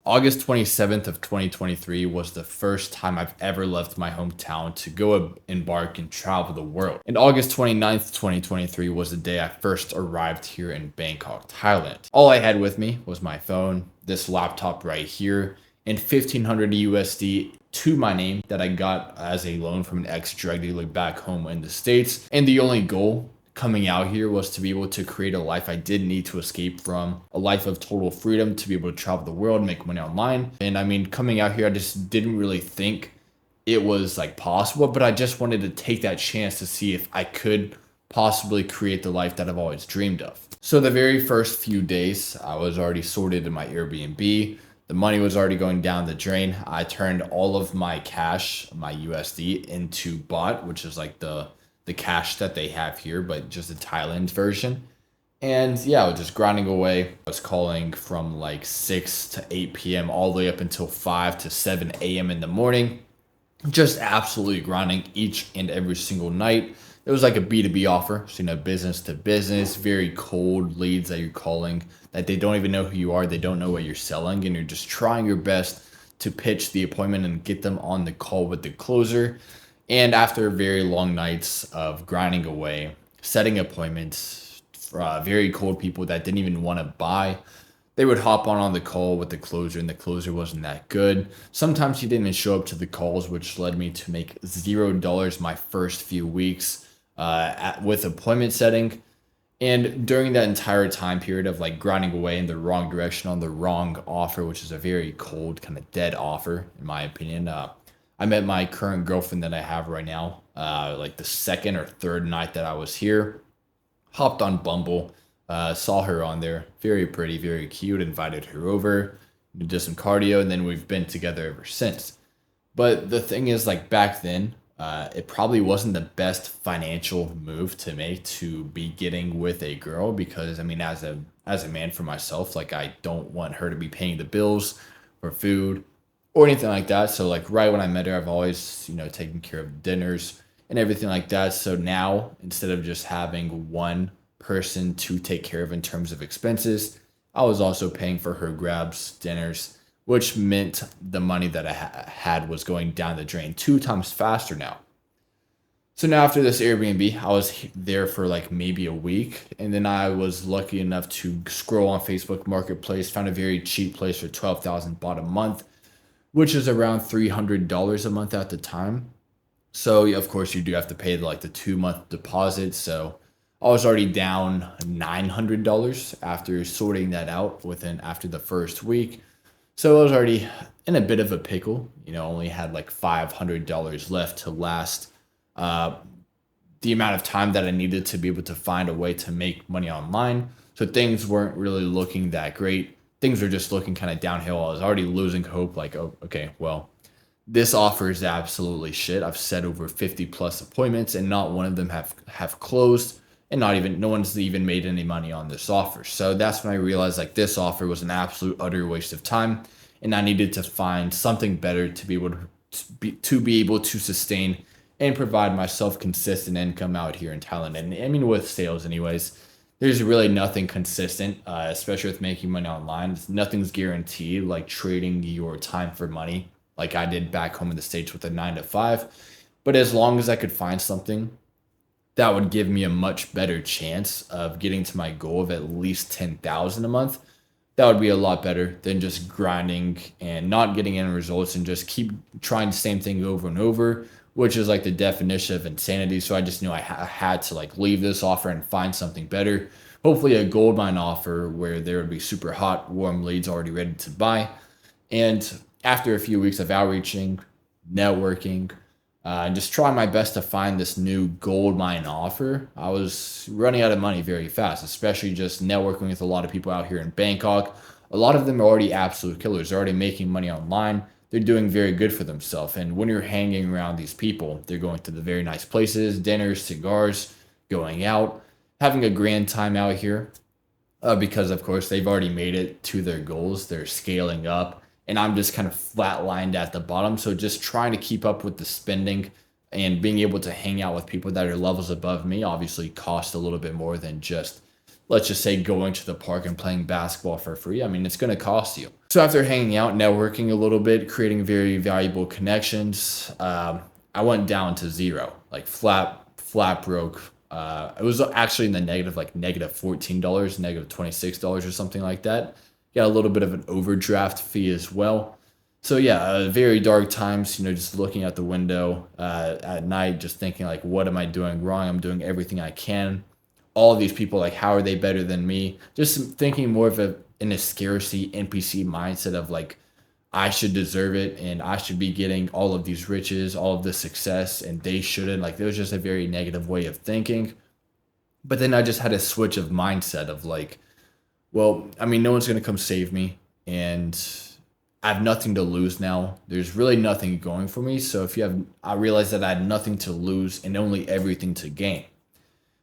August 27th of 2023 was the first time I've ever left my hometown to go embark and travel the world. And August 29th, 2023 was the day I first arrived here in Bangkok, Thailand. All I had with me was my phone, this laptop right here, and 1500 USD to my name that I got as a loan from an ex-drug dealer back home in the States. And the only goal coming out here was to be able to create a life I didn't need to escape from, a life of total freedom, to be able to travel the world, make money online. And I mean, coming out here, I just didn't really think it was like possible, but I just wanted to take that chance to see if I could possibly create the life that I've always dreamed of. So the very first few days, I was already sorted in my Airbnb. The money was already going down the drain. I turned all of my cash, my USD, into baht, which is like the cash that they have here, but just the Thailand version. And yeah, I was just grinding away. I was calling from like 6 to 8 p.m. all the way up until 5 to 7 a.m. in the morning. Just absolutely grinding each and every single night. It was like a B2B offer, so business to business, very cold leads that you're calling, that they don't even know who you are, they don't know what you're selling, and you're just trying your best to pitch the appointment and get them on the call with the closer. And after very long nights of grinding away, setting appointments for very cold people that didn't even want to buy, they would hop on the call with the closer, and the closer wasn't that good. Sometimes he didn't even show up to the calls, which led me to make $0 my first few weeks with appointment setting. And during that entire time period of like grinding away in the wrong direction on the wrong offer, which is a very cold, kind of dead offer, in my opinion, I met my current girlfriend that I have right now, like the second or third night that I was here. Hopped on Bumble, saw her on there, very pretty, very cute, invited her over, did some cardio, and then we've been together ever since. But the thing is, like back then, it probably wasn't the best financial move to make to be getting with a girl, because I mean, as a man for myself, like I don't want her to be paying the bills for food or anything like that. So like right when I met her, I've always, taken care of dinners and everything like that. So now, instead of just having one person to take care of in terms of expenses, I was also paying for her grabs, dinners, which meant the money that I had was going down the drain 2 times faster now. So now after this Airbnb, I was there for like maybe a week, and then I was lucky enough to scroll on Facebook Marketplace, found a very cheap place for 12,000 baht a month, which is around $300 a month at the time. So of course you do have to pay like the 2-month deposit. So I was already down $900 after sorting that out after the first week. So I was already in a bit of a pickle, only had like $500 left to last the amount of time that I needed to be able to find a way to make money online. So things weren't really looking that great. Things were just looking kind of downhill. I was already losing hope, like, oh, okay, well, this offer is absolutely shit. I've set over 50 plus appointments and not one of them have closed, and no one's even made any money on this offer. So that's when I realized like this offer was an absolute utter waste of time, and I needed to find something better to be able to sustain and provide myself consistent income out here in Thailand. And I mean, with sales anyways, there's really nothing consistent, especially with making money online. Nothing's guaranteed, like trading your time for money, like I did back home in the States with a 9 to 5. But as long as I could find something that would give me a much better chance of getting to my goal of at least 10,000 a month, that would be a lot better than just grinding and not getting any results and just keep trying the same thing over and over, which is like the definition of insanity. So I just knew I had to like leave this offer and find something better. Hopefully a gold mine offer where there would be super hot, warm leads already ready to buy. And after a few weeks of outreaching, networking, and just trying my best to find this new gold mine offer, I was running out of money very fast, especially just networking with a lot of people out here in Bangkok. A lot of them are already absolute killers. They're already making money online. They're doing very good for themselves. And when you're hanging around these people, they're going to the very nice places, dinners, cigars, going out, having a grand time out here, because of course they've already made it to their goals. They're scaling up, and I'm just kind of flatlined at the bottom. So just trying to keep up with the spending and being able to hang out with people that are levels above me obviously cost a little bit more than just, let's just say, going to the park and playing basketball for free. I mean, it's going to cost you. So after hanging out, networking a little bit, creating very valuable connections, I went down to zero, like flat broke. It was actually in the negative, like negative $14, negative $26 or something like that. Got a little bit of an overdraft fee as well. So yeah, very dark times. Just looking out the window at night, just thinking like, what am I doing wrong? I'm doing everything I can. All of these people, like, how are they better than me? Just thinking more of in a scarcity NPC mindset of like, I should deserve it and I should be getting all of these riches, all of this success, and they shouldn't. Like, there was just a very negative way of thinking. But then I just had a switch of mindset of like, well, I mean, no one's going to come save me. And I have nothing to lose now. There's really nothing going for me. So I realized that I had nothing to lose and only everything to gain.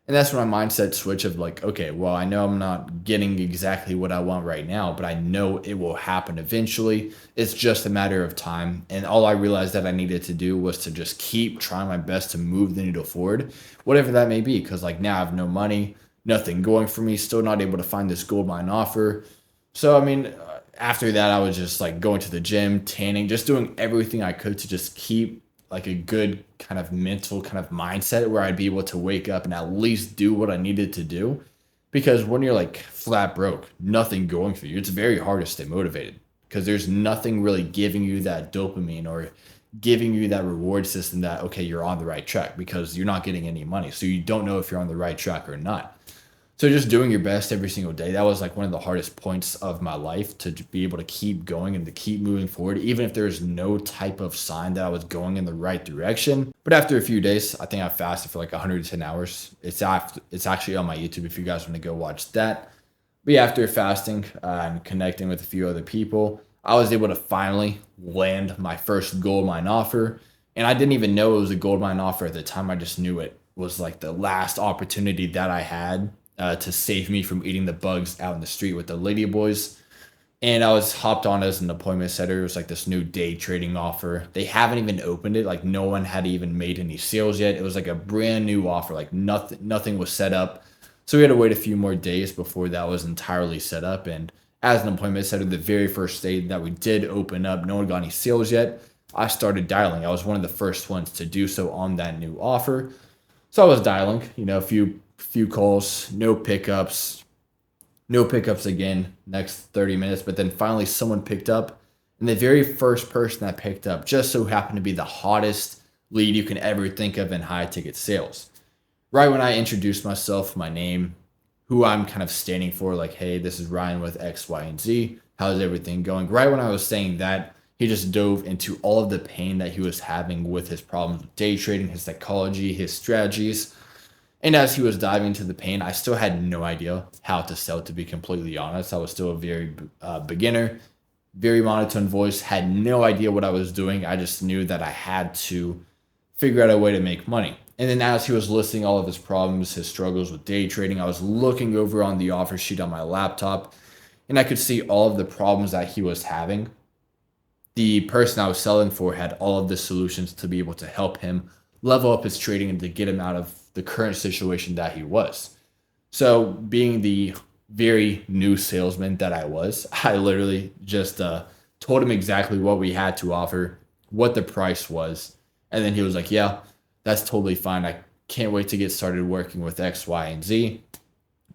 And that's when my mindset switch of like, okay, well, I know I'm not getting exactly what I want right now, but I know it will happen eventually. It's just a matter of time. And all I realized that I needed to do was to just keep trying my best to move the needle forward, whatever that may be. Because like now I have no money, nothing going for me, still not able to find this gold mine offer. So, I mean, after that, I was just like going to the gym, tanning, just doing everything I could to just keep like a good kind of mental kind of mindset where I'd be able to wake up and at least do what I needed to do. Because when you're like flat broke, nothing going for you, it's very hard to stay motivated because there's nothing really giving you that dopamine or giving you that reward system that, okay, you're on the right track because you're not getting any money. So you don't know if you're on the right track or not. So just doing your best every single day, that was like one of the hardest points of my life to be able to keep going and to keep moving forward, even if there's no type of sign that I was going in the right direction. But after a few days, I think I fasted for like 110 hours. It's actually on my YouTube if you guys want to go watch that. But yeah, after fasting and connecting with a few other people, I was able to finally land my first gold mine offer. And I didn't even know it was a gold mine offer at the time. I just knew it was like the last opportunity that I had to save me from eating the bugs out in the street with the lady boys. And I was hopped on as an appointment setter. It was like this new day trading offer. They haven't even opened it. Like no one had even made any sales yet. It was like a brand new offer. Like nothing was set up. So we had to wait a few more days before that was entirely set up. And as an appointment setter, the very first day that we did open up, no one got any sales yet. I started dialing. I was one of the first ones to do so on that new offer. So I was dialing, a few calls, no pickups again, next 30 minutes. But then finally someone picked up. And the very first person that picked up just so happened to be the hottest lead you can ever think of in high ticket sales. Right when I introduced myself, my name, who I'm kind of standing for, like, hey, this is Ryan with X, Y, and Z. How's everything going? Right when I was saying that, he just dove into all of the pain that he was having with his problems with day trading, his psychology, his strategies. And as he was diving into the pain, I still had no idea how to sell, to be completely honest. I was still a very beginner, very monotone voice, had no idea what I was doing. I just knew that I had to figure out a way to make money. And then as he was listing all of his problems, his struggles with day trading, I was looking over on the offer sheet on my laptop, and I could see all of the problems that he was having. The person I was selling for had all of the solutions to be able to help him level up his trading and to get him out of the current situation that he was. So being the very new salesman that I was, I literally just told him exactly what we had to offer, what the price was. And then he was like, yeah, that's totally fine. I can't wait to get started working with X, Y, and Z.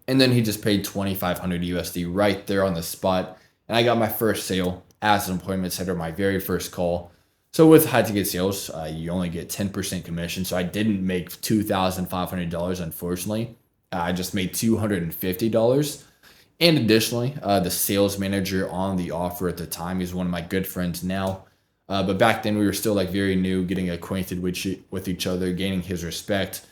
And then he just paid 2,500 USD right there on the spot. And I got my first sale as an appointment setter, my very first call. So with high ticket sales, you only get 10% commission. So I didn't make $2,500, unfortunately. I just made $250. And additionally, the sales manager on the offer at the time, he's one of my good friends now. But back then we were still like very new, getting acquainted with each other, gaining his respect.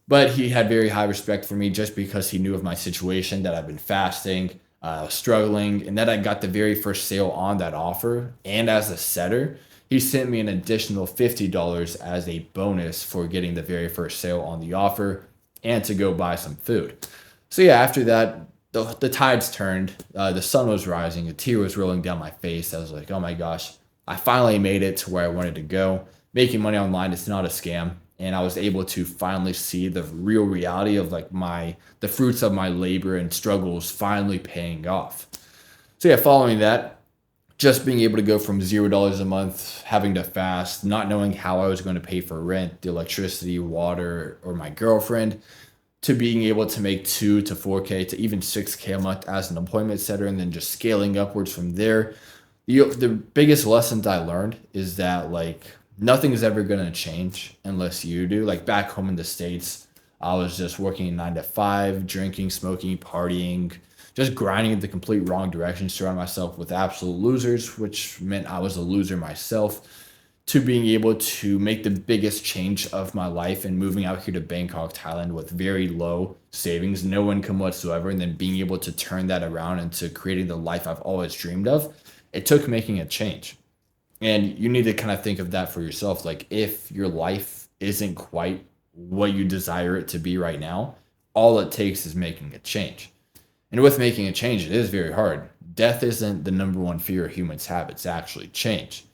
But he had very high respect for me just because he knew of my situation, that I've been fasting, struggling, and that I got the very first sale on that offer. And as a setter, he sent me an additional $50 as a bonus for getting the very first sale on the offer and to go buy some food. So yeah, after that, the tides turned, the sun was rising, a tear was rolling down my face. I was like, oh my gosh, I finally made it to where I wanted to go. Making money online is not a scam. And I was able to finally see the real reality of like the fruits of my labor and struggles finally paying off. So yeah, following that, Just being able to go from $0 a month, having to fast, not knowing how I was going to pay for rent, the electricity, water, or my girlfriend, to being able to make 2 to 4K to even 6K a month as an employment setter, and then just scaling upwards from there. The biggest lessons I learned is that like nothing is ever going to change unless you do. Like back home in the States, I was just working 9 to 5, drinking, smoking, partying, just grinding in the complete wrong direction, surrounding myself with absolute losers, which meant I was a loser myself, to being able to make the biggest change of my life and moving out here to Bangkok, Thailand with very low savings, no income whatsoever, and then being able to turn that around into creating the life I've always dreamed of. It took making a change. And you need to kind of think of that for yourself. Like if your life isn't quite what you desire it to be right now, all it takes is making a change. And with making a change, it is very hard. Death isn't the number one fear humans have, it's actually change.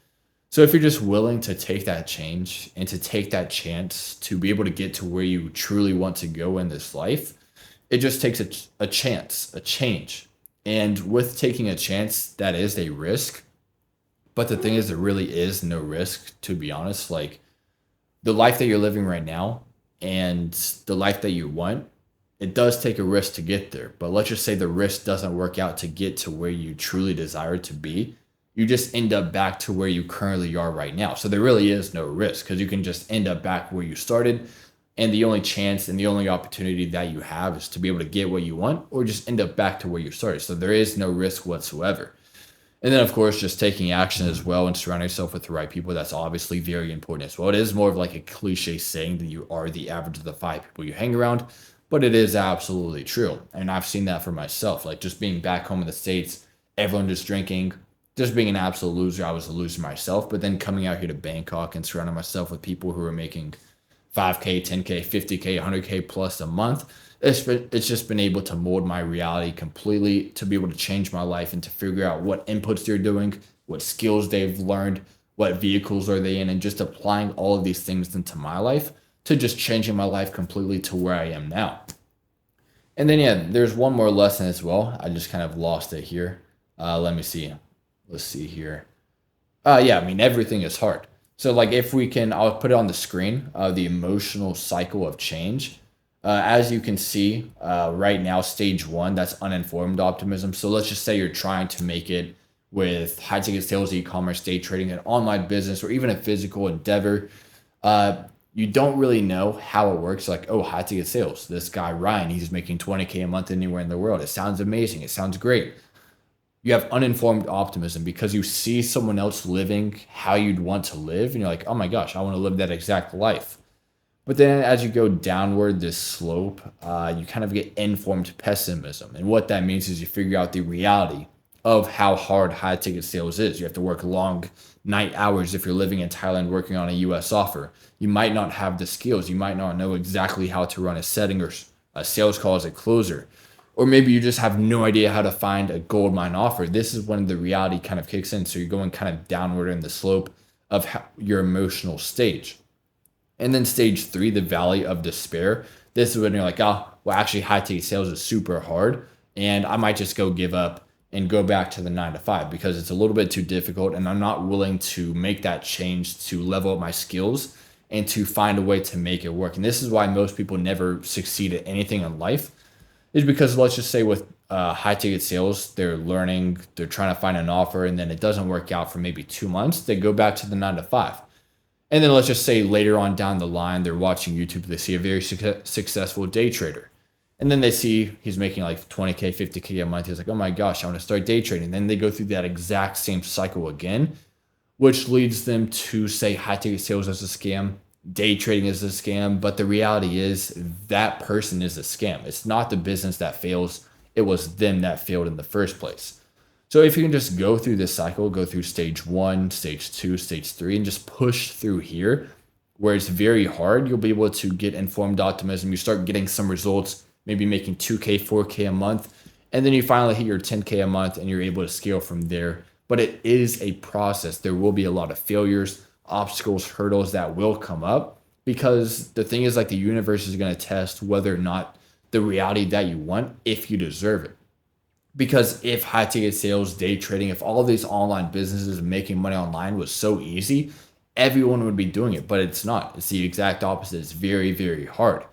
So if you're just willing to take that change and to take that chance to be able to get to where you truly want to go in this life, it just takes a chance, a change. And with taking a chance, that is a risk. But the thing is, there really is no risk, to be honest. Like the life that you're living right now and the life that you want, it does take a risk to get there. But let's just say the risk doesn't work out to get to where you truly desire to be. You just end up back to where you currently are right now. So there really is no risk because you can just end up back where you started. And the only chance and the only opportunity that you have is to be able to get what you want or just end up back to where you started. So there is no risk whatsoever. And then, of course, just taking action as well and surrounding yourself with the right people. That's obviously very important as well. It is more of like a cliche saying that you are the average of the 5 people you hang around, but it is absolutely true. And I've seen that for myself. Like just being back home in the States, everyone just drinking, just being an absolute loser. I was a loser myself, but then coming out here to Bangkok and surrounding myself with people who are making 5K, 10K, 50K, 100K plus a month, it's just been able to mold my reality completely, to be able to change my life and to figure out what inputs they're doing, what skills they've learned, what vehicles are they in, and just applying all of these things into my life to just changing my life completely to where I am now. And then, yeah, there's one more lesson as well. I just kind of lost it here. Let me see. Let's see here. Yeah, I mean, everything is hard. So, like, if we can, I'll put it on the screen, the emotional cycle of change. As you can see, right now, stage one, that's uninformed optimism. So let's just say you're trying to make it with high ticket sales, e-commerce, day trading, an online business, or even a physical endeavor. You don't really know how it works. Like, oh, high ticket sales. This guy, Ryan, he's making 20K a month anywhere in the world. It sounds amazing. It sounds great. You have uninformed optimism because you see someone else living how you'd want to live. And you're like, oh my gosh, I want to live that exact life. But then as you go downward this slope, you kind of get informed pessimism. And what that means is you figure out the reality of how hard high ticket sales is. You have to work long night hours if you're living in Thailand working on a US offer. You might not have the skills. You might not know exactly how to run a setting or a sales call as a closer. Or maybe you just have no idea how to find a gold mine offer. This is when the reality kind of kicks in. So you're going kind of downward in the slope of your emotional stage. And then stage three, the valley of despair. This is when you're like, oh, well, actually high ticket sales is super hard. And I might just go give up and go back to the 9 to 5 because it's a little bit too difficult. And I'm not willing to make that change to level up my skills and to find a way to make it work. And this is why most people never succeed at anything in life, is because let's just say with high ticket sales, they're learning, they're trying to find an offer, and then it doesn't work out for maybe 2 months. They go back to the 9 to 5. And then let's just say later on down the line, they're watching YouTube, they see a very successful day trader. And then they see he's making like 20K, 50K a month. He's like, oh my gosh, I want to start day trading. And then they go through that exact same cycle again, which leads them to say high ticket sales is a scam, day trading is a scam. But the reality is that person is a scam. It's not the business that fails. It was them that failed in the first place. So if you can just go through this cycle, go through stage 1, stage 2, stage 3, and just push through here where it's very hard, you'll be able to get informed optimism. You start getting some results, maybe making 2K, 4K a month, and then you finally hit your 10K a month and you're able to scale from there. But it is a process. There will be a lot of failures, obstacles, hurdles that will come up, because the thing is, like, the universe is going to test whether or not the reality that you want, if you deserve it. Because if high ticket sales, day trading, if all these online businesses making money online was so easy, everyone would be doing it. But it's not. It's the exact opposite. It's very, very hard.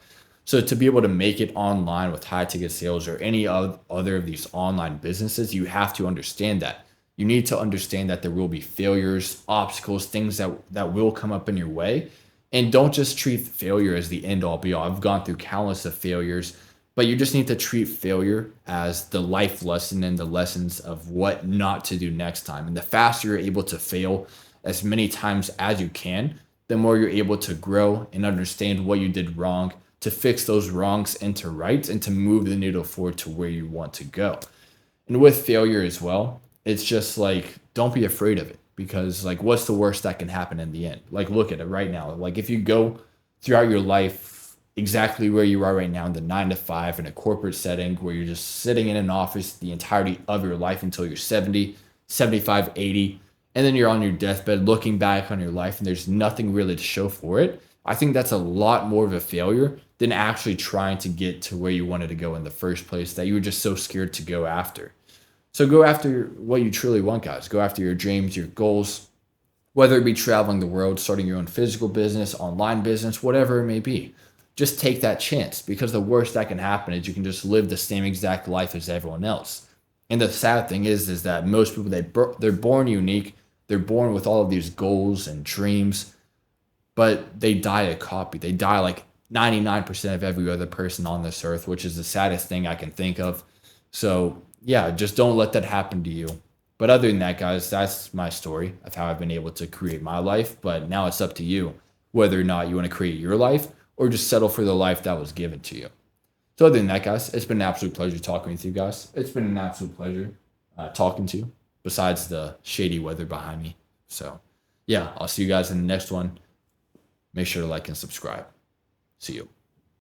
So to be able to make it online with high ticket sales or any other of these online businesses, you have to understand that. You need to understand that there will be failures, obstacles, things that will come up in your way. And don't just treat failure as the end all be all. I've gone through countless of failures, but you just need to treat failure as the life lesson and the lessons of what not to do next time. And the faster you're able to fail as many times as you can, the more you're able to grow and understand what you did wrong, to fix those wrongs into rights, and to move the needle forward to where you want to go. And with failure as well, it's just like, don't be afraid of it, because like, what's the worst that can happen in the end? Like, look at it right now. Like, if you go throughout your life exactly where you are right now in the 9 to 5 in a corporate setting where you're just sitting in an office the entirety of your life until you're 70, 75, 80, and then you're on your deathbed looking back on your life and there's nothing really to show for it. I think that's a lot more of a failure than actually trying to get to where you wanted to go in the first place that you were just so scared to go after. So go after what you truly want, guys. Go after your dreams, your goals, whether it be traveling the world, starting your own physical business, online business, whatever it may be. Just take that chance, because the worst that can happen is you can just live the same exact life as everyone else. And the sad thing is that most people, they're born unique. They're born with all of these goals and dreams, but they die a copy. They die like 99% of every other person on this earth, which is the saddest thing I can think of. So, yeah, just don't let that happen to you. But other than that, guys, that's my story of how I've been able to create my life. But now it's up to you whether or not you want to create your life or just settle for the life that was given to you. So, other than that, guys, it's been an absolute pleasure talking with you guys. It's been an absolute pleasure talking to you, besides the shady weather behind me. So, yeah, I'll see you guys in the next one. Make sure to like and subscribe. See you.